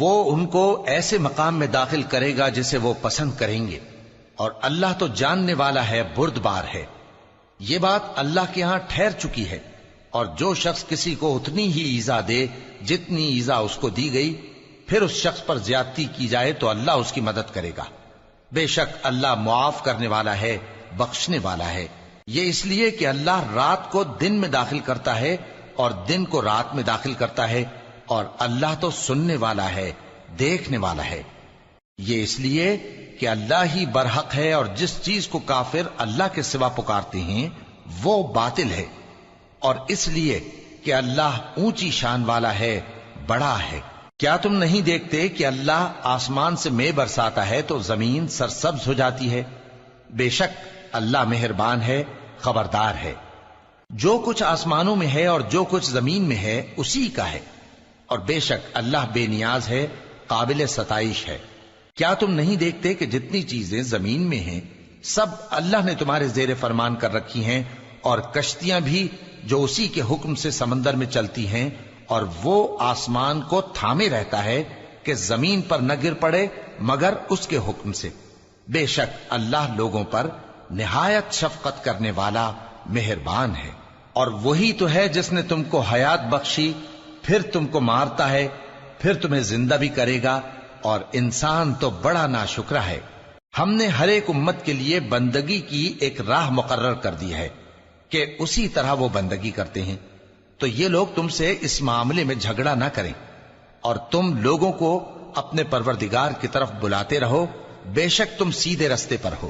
وہ ان کو ایسے مقام میں داخل کرے گا جسے وہ پسند کریں گے، اور اللہ تو جاننے والا ہے، بردبار ہے۔ یہ بات اللہ کے ہاں ٹھہر چکی ہے، اور جو شخص کسی کو اتنی ہی ایذا دے جتنی ایذا اس کو دی گئی، پھر اس شخص پر زیادتی کی جائے تو اللہ اس کی مدد کرے گا۔ بے شک اللہ معاف کرنے والا ہے، بخشنے والا ہے۔ یہ اس لیے کہ اللہ رات کو دن میں داخل کرتا ہے اور دن کو رات میں داخل کرتا ہے، اور اللہ تو سننے والا ہے، دیکھنے والا ہے۔ یہ اس لیے کہ اللہ ہی برحق ہے، اور جس چیز کو کافر اللہ کے سوا پکارتے ہیں وہ باطل ہے، اور اس لیے کہ اللہ اونچی شان والا ہے، بڑا ہے۔ کیا تم نہیں دیکھتے کہ اللہ آسمان سے مے برساتا ہے تو زمین سرسبز ہو جاتی ہے؟ بے شک اللہ مہربان ہے، خبردار ہے۔ جو کچھ آسمانوں میں ہے اور جو کچھ زمین میں ہے اسی کا ہے، اور بے شک اللہ بے نیاز ہے، قابل ستائش ہے۔ کیا تم نہیں دیکھتے کہ جتنی چیزیں زمین میں ہیں سب اللہ نے تمہارے زیر فرمان کر رکھی ہیں، اور کشتیاں بھی جو اسی کے حکم سے سمندر میں چلتی ہیں، اور وہ آسمان کو تھامے رہتا ہے کہ زمین پر نہ گر پڑے مگر اس کے حکم سے۔ بے شک اللہ لوگوں پر نہایت شفقت کرنے والا، مہربان ہے۔ اور وہی تو ہے جس نے تم کو حیات بخشی، پھر تم کو مارتا ہے، پھر تمہیں زندہ بھی کرے گا، اور انسان تو بڑا ناشکرا ہے۔ ہم نے ہر ایک امت کے لیے بندگی کی ایک راہ مقرر کر دی ہے کہ اسی طرح وہ بندگی کرتے ہیں، تو یہ لوگ تم سے اس معاملے میں جھگڑا نہ کریں، اور تم لوگوں کو اپنے پروردگار کی طرف بلاتے رہو، بے شک تم سیدھے رستے پر ہو۔